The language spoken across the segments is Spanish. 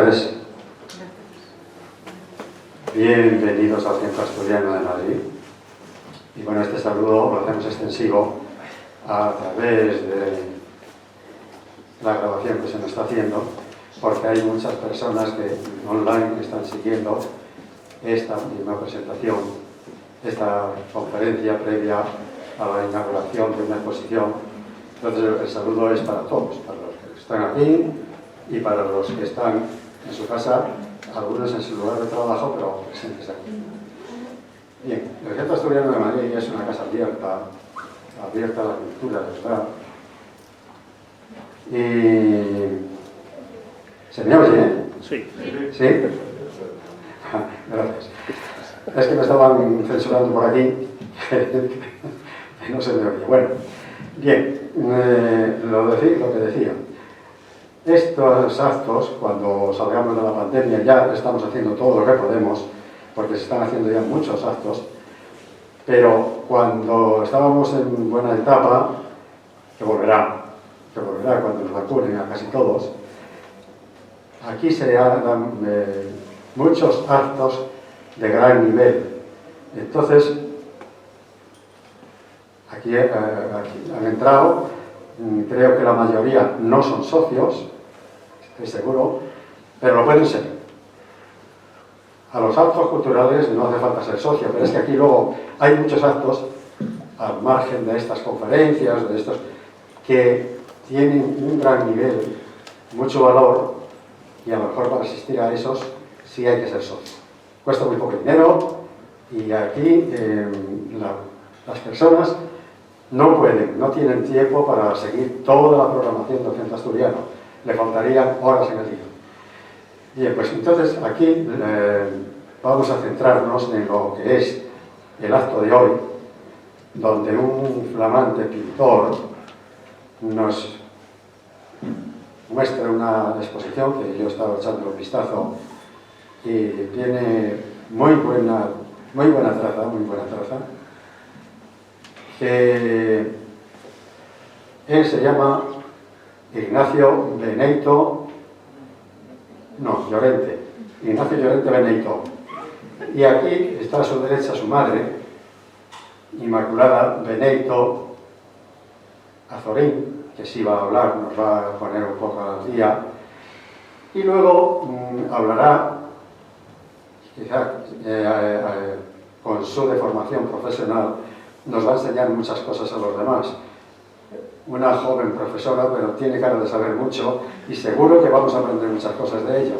tardes. Bienvenidos al Centro Asturiano de Madrid. Y bueno, este saludo lo hacemos extensivo a través de la grabación que se nos está haciendo, porque hay muchas personas que online están siguiendo esta misma presentación, esta conferencia previa a la inauguración de una exposición. Entonces el saludo es para todos, para los que están aquí y para los que están en su casa, algunos en su lugar de trabajo, pero presentes aquí. Bien, el Centro Asturiano de Madrid es una casa abierta a la cultura, de verdad. Y... ¿se me oye? Sí. ¿Sí? Gracias. Es que me estaban censurando por aquí, que no se me oye. Bueno, bien, lo que decía. Estos actos, cuando salgamos de la pandemia, ya estamos haciendo todo lo que podemos, porque se están haciendo ya muchos actos, pero cuando estábamos en buena etapa, que volverá cuando nos vacunen a casi todos, aquí se dan muchos actos de gran nivel. Entonces, aquí han entrado, creo que la mayoría no son socios, estoy seguro, pero lo pueden ser. A los actos culturales no hace falta ser socio, pero es que aquí luego hay muchos actos, al margen de estas conferencias, de estos, que tienen un gran nivel, mucho valor, y a lo mejor para asistir a esos sí hay que ser socio. Cuesta muy poco dinero y aquí las personas no pueden, no tienen tiempo para seguir toda la programación del Centro Asturiano. Le faltarían horas en el día. Bien, pues entonces aquí vamos a centrarnos en lo que es el acto de hoy, donde un flamante pintor nos muestra una exposición que yo estaba echando un vistazo y tiene muy buena traza, que él se llama Ignacio Llorente Beneito. Y aquí está a su derecha su madre, Inmaculada Beneito Azorín, que sí va a hablar, nos va a poner un poco al día. Y luego hablará, quizá con su deformación profesional, nos va a enseñar muchas cosas a los demás. Una joven profesora, pero tiene cara de saber mucho y seguro que vamos a aprender muchas cosas de ella.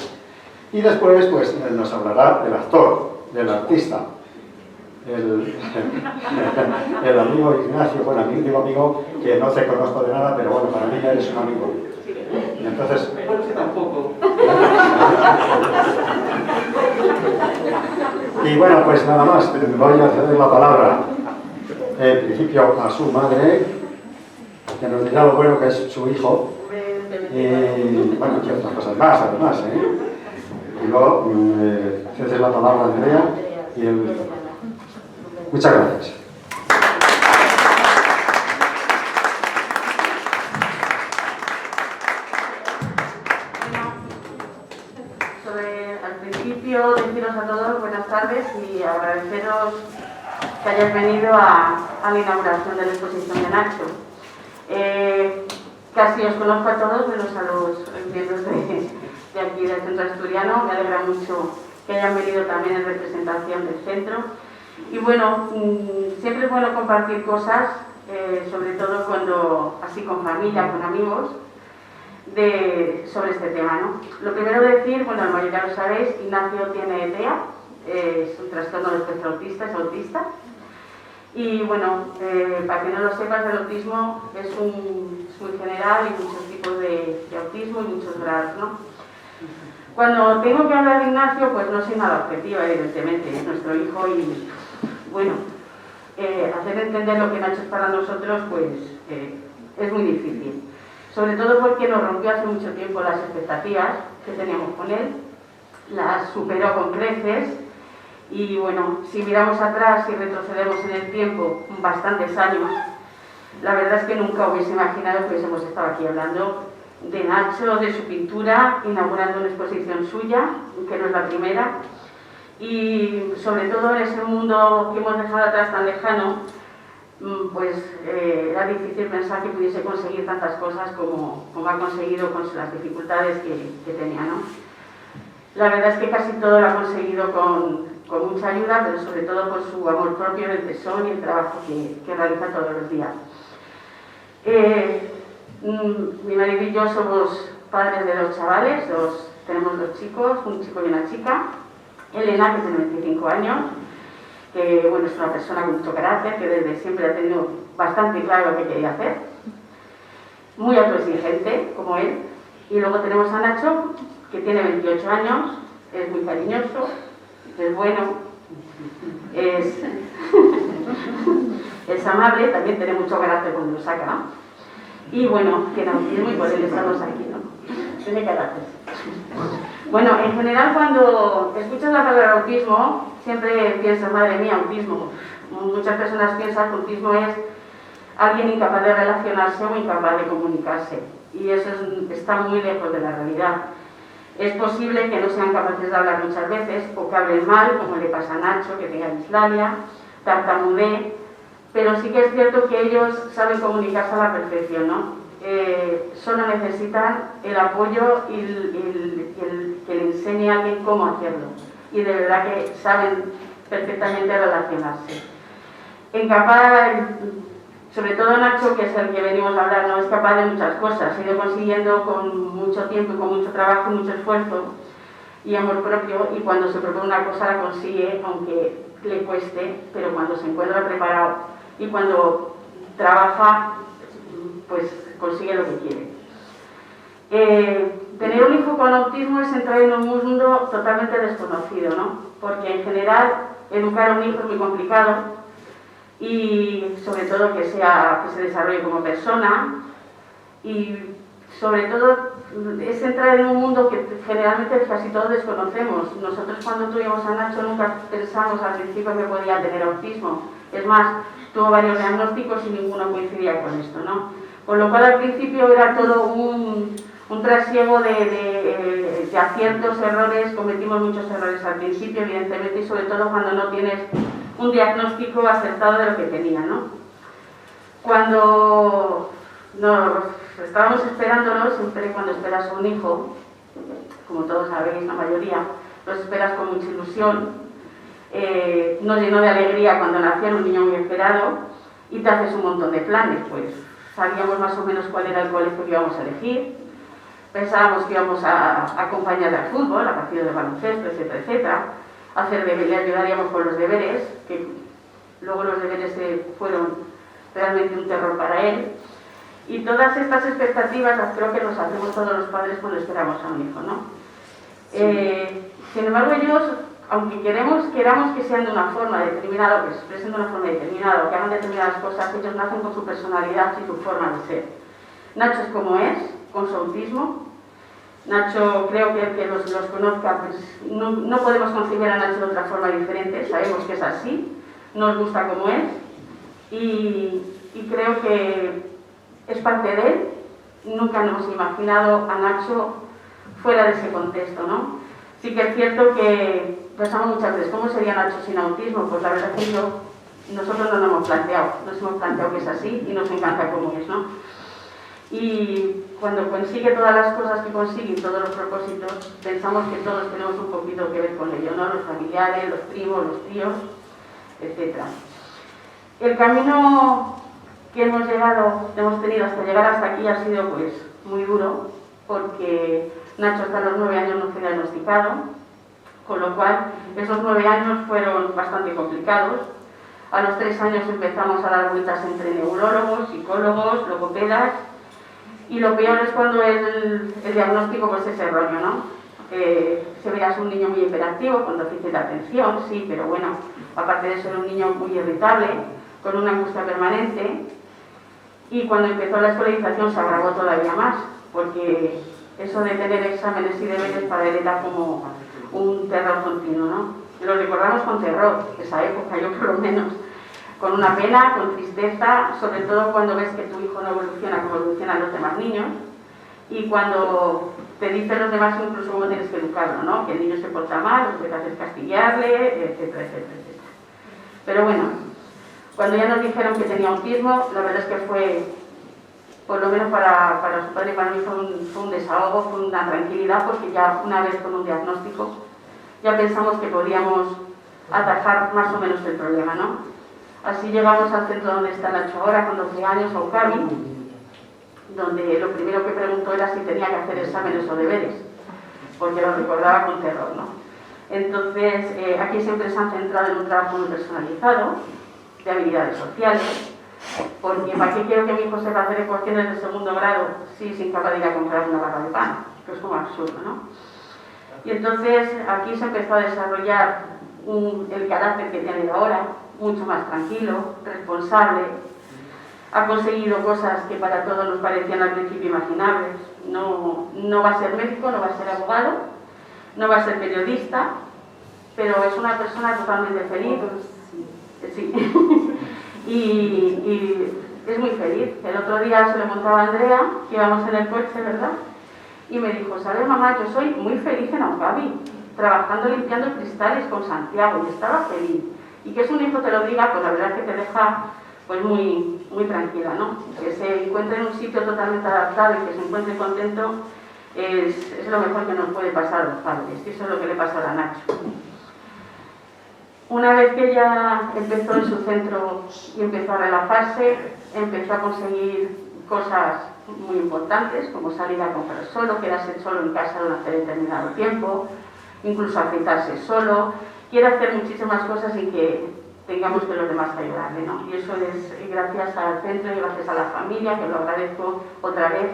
Y después, pues, nos hablará del actor, del artista, el amigo Ignacio, bueno, amigo que no te conozco de nada, pero bueno, para mí ya eres un amigo. Y entonces... Bueno, sí, tampoco. Y bueno, pues nada más, voy a ceder la palabra, en principio, a su madre, que nos dirá lo bueno que es su hijo, y bueno, y otras cosas más, además, Y luego, cedes la palabra a Andrea, y muchas gracias. Al principio, deciros a todos buenas tardes y agradeceros que hayáis venido a la inauguración de la exposición de Nacho. Casi os conozco a todos, menos a los miembros de aquí del Centro Asturiano. Me alegra mucho que hayan venido también en representación del centro. Y bueno, siempre es bueno compartir cosas, sobre todo cuando, así con familia, con amigos, sobre este tema, ¿no? Lo primero decir, bueno, la mayoría lo sabéis, Ignacio tiene TEA, es un trastorno del espectro autista, es autista. Y bueno, para que no lo sepas, el autismo es muy general y muchos tipos de autismo y muchos grados, ¿no? Cuando tengo que hablar de Ignacio, pues no soy nada objetiva, evidentemente, es nuestro hijo y, bueno, hacer entender lo que Nacho es para nosotros, pues es muy difícil. Sobre todo porque nos rompió hace mucho tiempo las expectativas que teníamos con él, las superó con creces y, bueno, si miramos atrás y retrocedemos en el tiempo bastantes años, la verdad es que nunca hubiese imaginado que hubiésemos estado aquí hablando de Nacho, de su pintura, inaugurando una exposición suya, que no es la primera, y sobre todo en ese mundo que hemos dejado atrás tan lejano, pues era difícil pensar que pudiese conseguir tantas cosas como ha conseguido con las dificultades que tenía, ¿no? La verdad es que casi todo lo ha conseguido con mucha ayuda, pero sobre todo por su amor propio, el tesón y el trabajo que realiza todos los días. Mi marido y yo somos padres de 2 chavales, tenemos 2 chicos, un chico y una chica. Elena, que tiene 25 años, que bueno, es una persona con mucho carácter, que desde siempre ha tenido bastante claro lo que quería hacer, muy autoexigente, como él. Y luego tenemos a Nacho, que tiene 28 años, es muy cariñoso, es bueno, es amable, también tiene mucho carácter cuando lo saca, ¿no? Y bueno, que autismo y por él estamos aquí, ¿no? Tiene carácter. Bueno, en general cuando escuchas la palabra autismo, siempre piensas, madre mía, autismo. Muchas personas piensan que autismo es alguien incapaz de relacionarse o incapaz de comunicarse. Y eso está muy lejos de la realidad. Es posible que no sean capaces de hablar muchas veces, o que hablen mal, como le pasa a Nacho, que tenga dislalia, tartamudee, pero sí que es cierto que ellos saben comunicarse a la perfección, ¿no? Solo necesitan el apoyo y que le enseñe a alguien cómo hacerlo. Y de verdad que saben perfectamente relacionarse. Sobre todo Nacho, que es el que venimos a hablar, no es capaz de muchas cosas. Ha ido consiguiendo con mucho tiempo y con mucho trabajo y mucho esfuerzo y amor propio, y cuando se propone una cosa la consigue, aunque le cueste, pero cuando se encuentra preparado y cuando trabaja, pues consigue lo que quiere. Tener un hijo con autismo es entrar en un mundo totalmente desconocido, ¿no? Porque en general educar a un hijo es muy complicado, y sobre todo que se desarrolle como persona, y sobre todo es entrar en un mundo que generalmente casi todos desconocemos. Nosotros cuando tuvimos a Nacho nunca pensamos al principio que podía tener autismo, es más, tuvo varios diagnósticos y ninguno coincidía con esto, ¿no? Con lo cual al principio era todo un trasiego de aciertos, errores. Cometimos muchos errores al principio, evidentemente, y sobre todo cuando no tienes un diagnóstico acertado de lo que tenía, ¿no? Cuando estábamos esperándolo, siempre cuando esperas a un hijo, como todos sabéis, la mayoría, los esperas con mucha ilusión, nos llenó de alegría cuando nació, un niño muy esperado, y te haces un montón de planes, pues sabíamos más o menos cuál era el colegio que íbamos a elegir, pensábamos que íbamos a acompañarle al fútbol, a partidos de baloncesto, etcétera, etcétera, le ayudaríamos con los deberes, que luego los deberes fueron realmente un terror para él. Y todas estas expectativas las creo que nos hacemos todos los padres cuando esperamos a un hijo, ¿no? Sin embargo, ellos, aunque queramos que sean de una forma determinada, que se expresen de una forma determinada, que hagan determinadas cosas, ellos nacen con su personalidad y su forma de ser. Nacho es como es, con su autismo. Nacho, creo que el que los conozca, pues no podemos concebir a Nacho de otra forma diferente, sabemos que es así, nos gusta como es, y creo que es parte de él. Nunca nos hemos imaginado a Nacho fuera de ese contexto, ¿no? Sí que es cierto que pensamos muchas veces, ¿cómo sería Nacho sin autismo? Pues la verdad es que nosotros no nos hemos planteado que es así, y nos encanta cómo es, ¿no? Y cuando consigue todas las cosas que consigue y todos los propósitos, pensamos que todos tenemos un poquito que ver con ello, ¿no? Los familiares, los primos, los tíos, etc. El camino que hemos tenido hasta llegar hasta aquí ha sido pues muy duro, porque Nacho hasta los 9 años no fue diagnosticado, con lo cual esos 9 años fueron bastante complicados. A los 3 años empezamos a dar vueltas entre neurólogos, psicólogos, logopedas, y lo peor es cuando el diagnóstico pues es erróneo, ¿no? Se veías un niño muy hiperactivo, con déficit de atención, sí, pero bueno, aparte de ser un niño muy irritable, con una angustia permanente, y cuando empezó la escolarización se agravó todavía más, porque eso de tener exámenes y deberes para él era como un terror continuo, ¿no? Lo recordamos con terror, esa época, yo por lo menos, con una pena, con tristeza, sobre todo cuando ves que tu hijo no evoluciona como evolucionan los demás niños, y cuando te dicen los demás incluso cómo tienes que educarlo, ¿no? Que el niño se porta mal, lo que haces es castigarle, etcétera, etcétera, etcétera. Pero bueno, cuando ya nos dijeron que tenía autismo, la verdad es que fue, por lo menos para su padre y para mí, fue un desahogo, fue una tranquilidad, porque ya una vez con un diagnóstico ya pensamos que podíamos atajar más o menos el problema, ¿no? Así llegamos al centro donde está Nacho ahora, con 12 años, a Ucabi, donde lo primero que preguntó era si tenía que hacer exámenes o deberes, porque lo recordaba con terror, ¿no? Entonces, aquí siempre se han centrado en un trabajo muy personalizado, de habilidades sociales, porque ¿para qué quiero que mi hijo sepa hacer ecuaciones de segundo grado si es incapaz de ir a comprar una barra de pan? Que es como absurdo, ¿no? Y entonces aquí se empezó a desarrollar el carácter que tiene ahora, mucho más tranquilo, responsable. Ha conseguido cosas que para todos nos parecían al principio imaginables. No va a ser médico, no va a ser abogado, no va a ser periodista, pero es una persona totalmente feliz. Sí. y es muy feliz. El otro día se lo montaba a Andrea, que íbamos en el coche, ¿verdad? Y me dijo, ¿sabes, mamá? Yo soy muy feliz en Ucabi, trabajando limpiando cristales con Santiago, y estaba feliz. Y que es un hijo te lo diga, pues la verdad es que te deja pues muy tranquila, ¿no? Que se encuentre en un sitio totalmente adaptado y que se encuentre contento es lo mejor que nos puede pasar a los padres, y eso es lo que le pasa a Nacho. Una vez que ella empezó en su centro y empezó a relajarse, empezó a conseguir cosas muy importantes, como salir a comprar solo, quedarse solo en casa durante determinado tiempo, incluso afeitarse solo, quiere hacer muchísimas cosas sin que tengamos que los demás ayudarle, ¿no? Y eso es gracias al centro y gracias a la familia, que lo agradezco otra vez,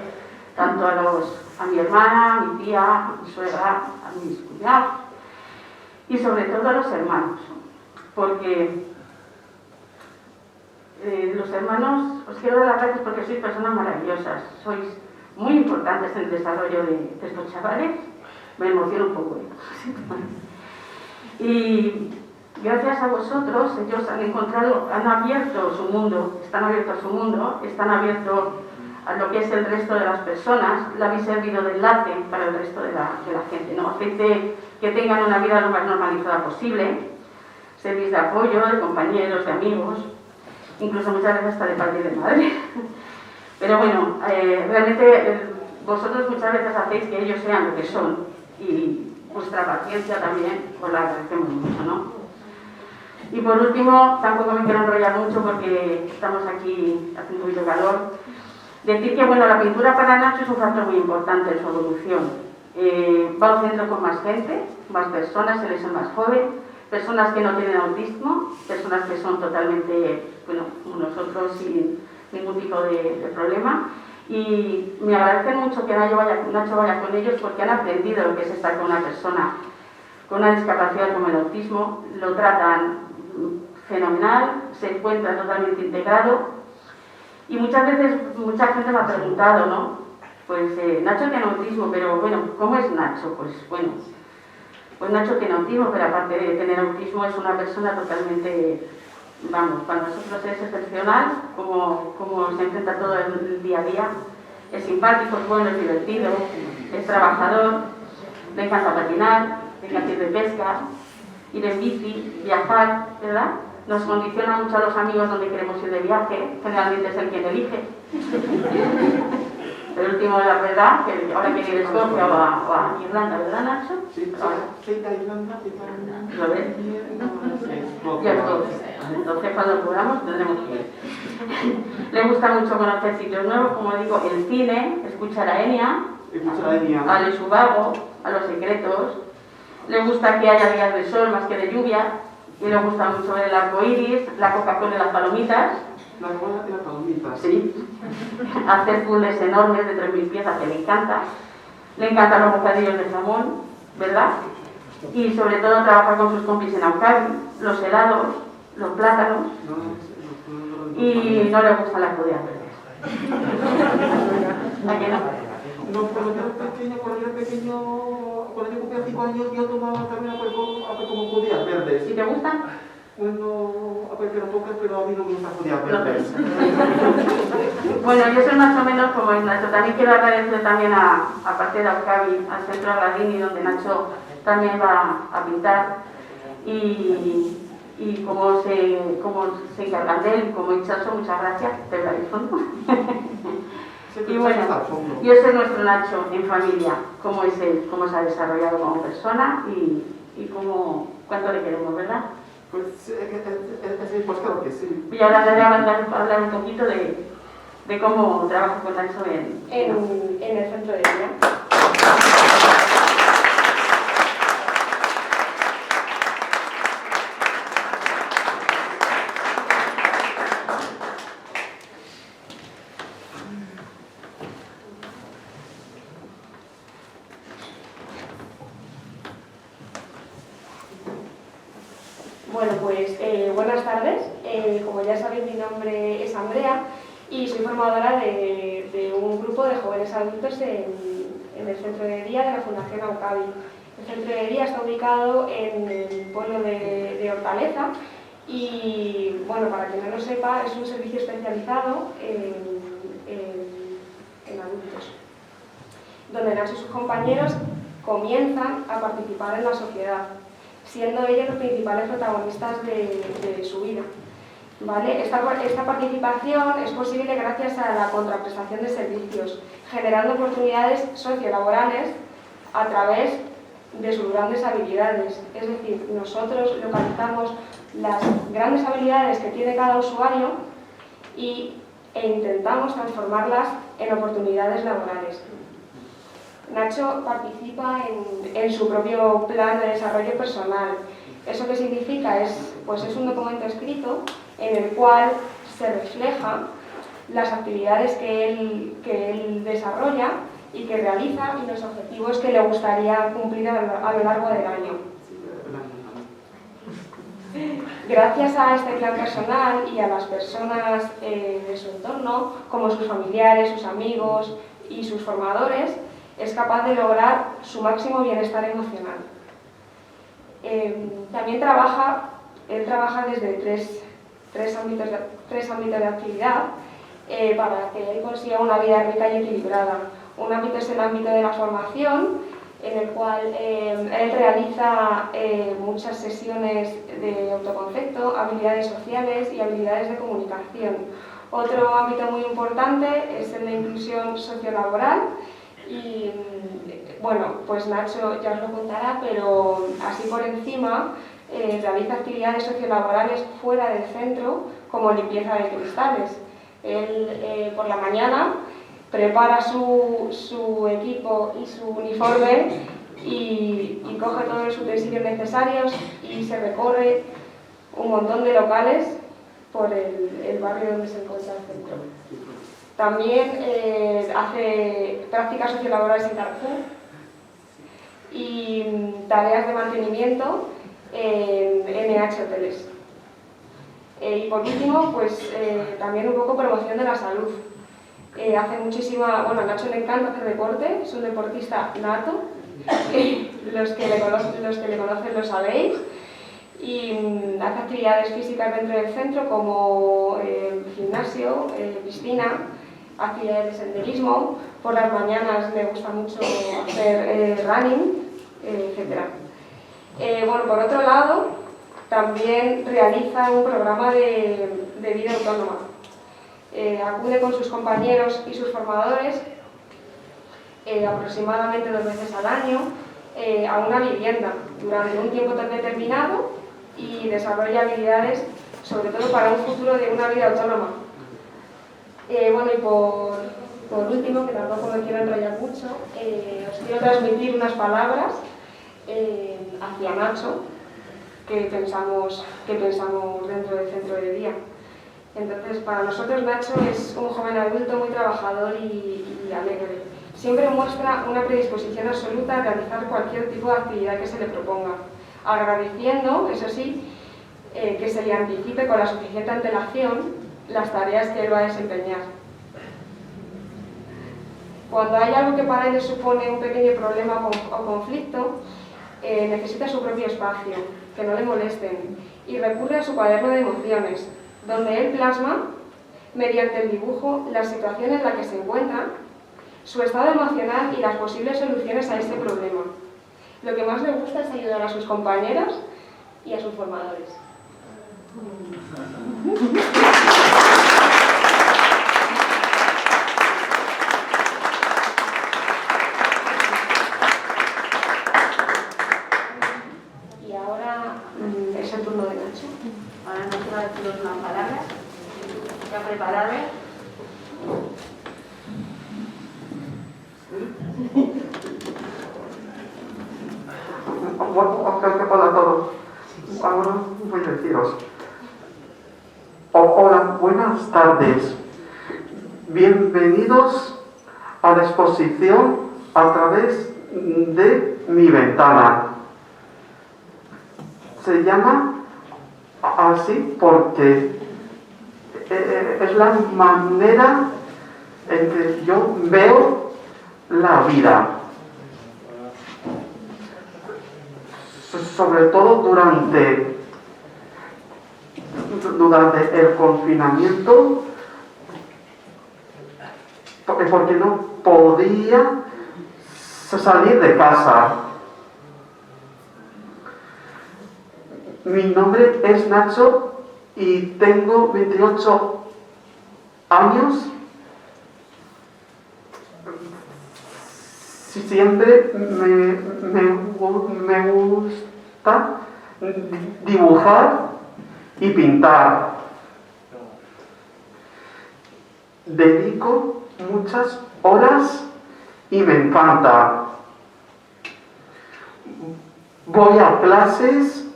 tanto a mi hermana, a mi tía, a mi suegra, a mis cuñados, y sobre todo a los hermanos, porque los hermanos, os quiero dar las gracias porque sois personas maravillosas, sois muy importantes en el desarrollo de estos chavales, me emociono un poco, y gracias a vosotros ellos han abierto su mundo, están abiertos a su mundo, están abiertos a lo que es el resto de las personas, le habéis servido de enlace para el resto de la gente, ¿no? Hacéis que tengan una vida lo más normalizada posible, servís de apoyo, de compañeros, de amigos, incluso muchas veces hasta de padre y de madre. Pero bueno, realmente vosotros muchas veces hacéis que ellos sean lo que son, y vuestra paciencia también os la agradecemos mucho, ¿no? Y por último, tampoco me quiero enrollar mucho porque estamos aquí haciendo un poquito de calor. Decir que bueno, la pintura para Nacho es un factor muy importante en su evolución. Va a un centro con más gente, más personas, él es el más joven, personas que no tienen autismo, personas que son totalmente, bueno, como nosotros, sin ningún tipo de problema. Y me agradecen mucho que Nacho vaya con ellos porque han aprendido lo que es estar con una persona con una discapacidad como el autismo, lo tratan fenomenal, se encuentra totalmente integrado. Y muchas veces mucha gente me ha preguntado, ¿no? Pues Nacho tiene autismo, pero bueno, ¿cómo es Nacho? Pues bueno, pues Nacho tiene autismo, pero aparte de tener autismo es una persona totalmente, vamos, para nosotros es excepcional, como se enfrenta todo el día a día. Es simpático, es bueno, es divertido, es trabajador, le encanta patinar, le encanta ir de pesca, ir en bici, viajar, ¿verdad? Nos condiciona mucho a los amigos donde queremos ir de viaje, generalmente es el quien elige. El último, la verdad, que ahora quiere ir a Escocia o a Irlanda, ¿verdad, Nacho? Sí, sí, a Irlanda, ¿Lo ves? Ya Escocia. Entonces, cuando podamos, tendremos que ir. Le gusta mucho conocer sitios nuevos, como digo, el cine, escuchar a Enya, a Les Ubago, a Los Secretos. Le gusta que haya días de sol más que de lluvia. Y le gusta mucho ver el arco iris, la Coca-Cola y las palomitas. La Coca-Cola y las palomitas. Sí. Hacer puzzles enormes de 3.000 piezas, que le encanta. Le encantan los bocadillos de jamón, ¿verdad? Y sobre todo trabajar con sus compis en Ucabi, los helados, los plátanos. Y no le gustan las judías verdes. ¿A qué no? No, cuando yo era pequeño, cuando yo cumplía 5 años, yo tomaba también como judías verdes. ¿Y te gustan? Bueno, pero poco, pero a mí no me gusta estudiar verdes. Bueno, yo soy más o menos como es Nacho. También quiero agradecer también aparte de Aucavi, al Centro Agradini, donde Nacho también va a pintar. Y como se encargan de él, y como he dicho, muchas gracias, te doy el fondo. Y bueno, yo soy nuestro Nacho en familia, cómo es él, cómo se ha desarrollado como persona y cuánto le queremos, ¿verdad? Pues pues claro que sí. Y ahora le voy a hablar un poquito de cómo trabajo con Nacho en el centro de día. Bueno, pues buenas tardes. Como ya sabéis, mi nombre es Andrea y soy formadora de un grupo de jóvenes adultos en el centro de día de la Fundación Aucavi. El centro de día está ubicado en el pueblo de Hortaleza y, bueno, para quien no lo sepa, es un servicio especializado en adultos, donde Nacho y sus compañeros comienzan a participar en la sociedad, siendo ellos los principales protagonistas de su vida. ¿Vale? Esta participación es posible gracias a la contraprestación de servicios, generando oportunidades sociolaborales a través de sus grandes habilidades. Es decir, nosotros localizamos las grandes habilidades que tiene cada usuario e intentamos transformarlas en oportunidades laborales. Nacho participa en su propio plan de desarrollo personal. ¿Eso qué significa? Pues es un documento escrito en el cual se reflejan las actividades que él desarrolla y que realiza y los objetivos que le gustaría cumplir a lo largo del año. Gracias a este plan personal y a las personas de su entorno, como sus familiares, sus amigos y sus formadores, es capaz de lograr su máximo bienestar emocional. También él trabaja desde tres ámbitos de actividad para que él consiga una vida rica y equilibrada. Un ámbito es el ámbito de la formación, en el cual él realiza muchas sesiones de autoconcepto, habilidades sociales y habilidades de comunicación. Otro ámbito muy importante es el de inclusión sociolaboral. Y bueno, pues Nacho ya os lo contará, pero así por encima realiza actividades sociolaborales fuera del centro, como limpieza de cristales. Él por la mañana prepara su equipo y su uniforme y coge todos los utensilios necesarios y se recorre un montón de locales por el barrio donde se encuentra el centro. También hace prácticas sociolaborales en Carrefour y tareas de mantenimiento en NH Hoteles. Y por último, pues también un poco promoción de la salud. Hace muchísima... Bueno, a Nacho le encanta hacer deporte, es un deportista nato, los que le conocen lo sabéis, y hace actividades físicas dentro del centro como gimnasio, piscina, actividades de senderismo. Por las mañanas le gusta mucho hacer running, etc. Bueno, por otro lado, también realiza un programa de vida autónoma. Acude con sus compañeros y sus formadores aproximadamente 2 veces al año a una vivienda durante un tiempo determinado y desarrolla habilidades, sobre todo para un futuro de una vida autónoma. Bueno, y por último, que tampoco me quiero enrollar mucho, os quiero transmitir unas palabras hacia Nacho que pensamos dentro del centro de día. Entonces, para nosotros Nacho es un joven adulto muy trabajador y alegre. Siempre muestra una predisposición absoluta a realizar cualquier tipo de actividad que se le proponga, agradeciendo, eso sí, que se le anticipe con la suficiente antelación las tareas que él va a desempeñar. Cuando hay algo que para él supone un pequeño problema o conflicto, necesita su propio espacio, que no le molesten, y recurre a su cuaderno de emociones, donde él plasma, mediante el dibujo, la situación en la que se encuentra, su estado emocional y las posibles soluciones a este problema. Lo que más le gusta es ayudar a sus compañeros y a sus formadores. Y ahora es el turno de Nacho. Ahora nos va a decir unas palabras. ¿Ya preparado? Hola a todos. Ahora voy a deciros. Hola, buenas tardes. Bienvenidos a la exposición a través de mi ventana. Se llama así porque es la manera en que yo veo la vida. Sobre todo durante el confinamiento, porque no podía salir de casa. Mi nombre es Nacho y tengo 28 años. Siempre me gusta dibujar y pintar. Dedico muchas horas y me encanta. Voy a clases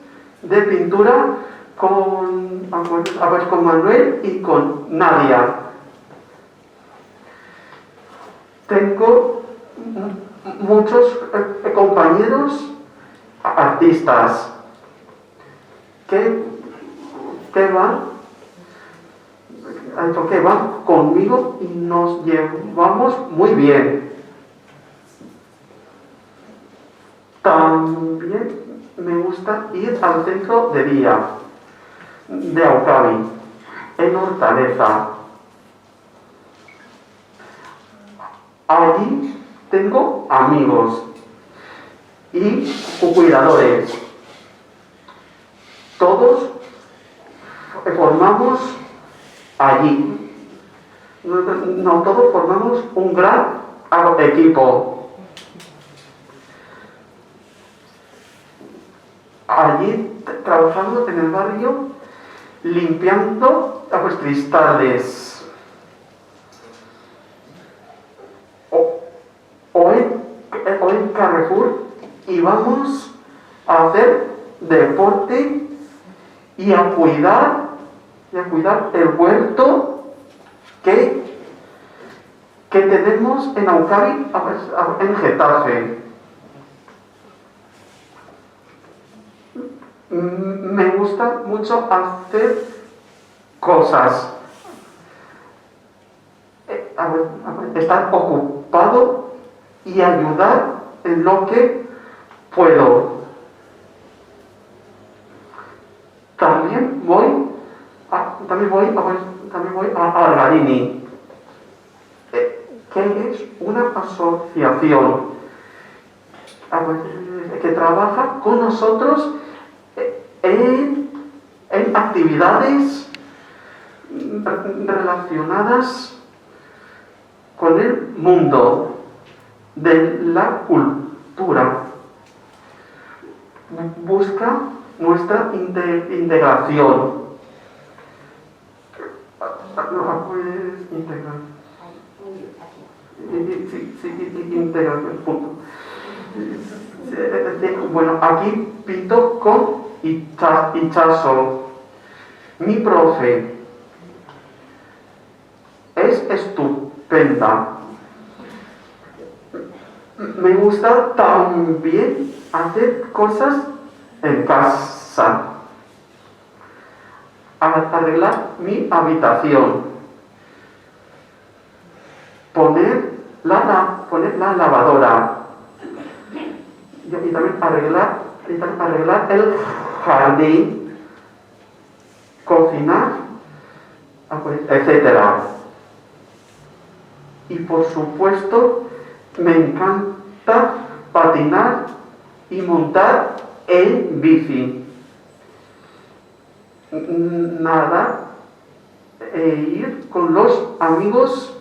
de pintura con Manuel y con Nadia. Tengo muchos compañeros artistas que van conmigo y nos llevamos muy bien. También me gusta ir al centro de día de Aucabi, en Hortaleza. Allí tengo amigos y cuidadores. Todos formamos allí. No todos formamos un gran equipo. Allí trabajamos en el barrio limpiando los cristales. O en Carrefour íbamos a hacer deporte y a cuidar el huerto que tenemos en Aucabi, en Getafe. Me gusta mucho hacer cosas, estar ocupado y ayudar en lo que puedo. También voy a Argarini, que es una asociación que trabaja con nosotros en actividades relacionadas con el mundo de la cultura. Busca nuestra integración. Integración, punto. Bueno, aquí pinto con Ichazo. Mi profe es estupenda. Me gusta también hacer cosas en casa. Arreglar mi habitación. Poner la lavadora. y también arreglar el jardín, cocinar, etcétera. Y por supuesto, me encanta patinar y montar en bici. Nadar e ir con los amigos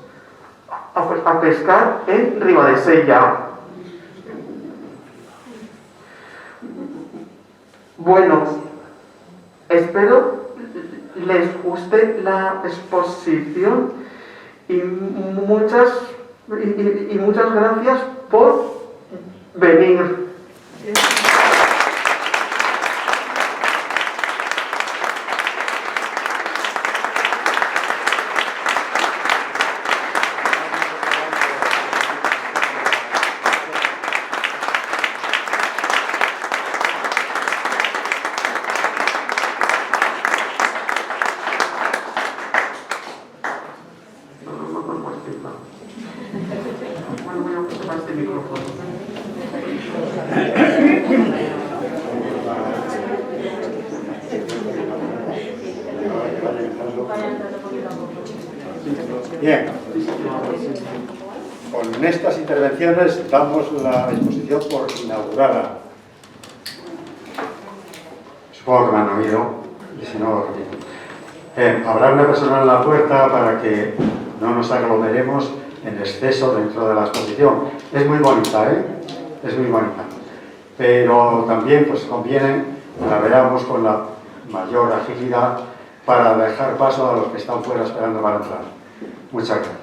a pescar en Ribadesella. Bueno, espero les guste la exposición y muchas gracias por venir. Bien, con estas intervenciones damos la exposición por inaugurada. Supongo que me han oído, y si no, lo repito. Habrá una persona en la puerta para que no nos aglomeremos en exceso dentro de la exposición. Es muy bonita, ¿eh? Es muy bonita. Pero también pues conviene que la veamos con la mayor agilidad para dejar paso a los que están fuera esperando para entrar. Muchas gracias.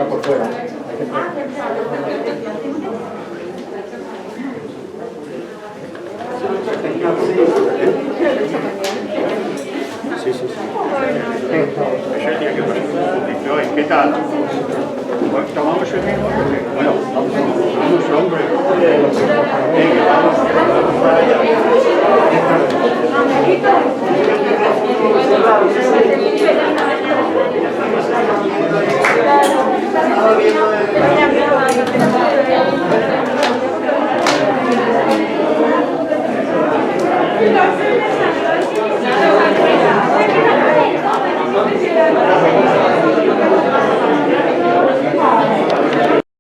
Por fuera. Sí, sí, sí. Eso el día que ponemos un poquito hoy. ¿Qué tal? ¿Tomamos el mismo? Bueno, vamos, hombre. Venga, vamos para allá. Gracias.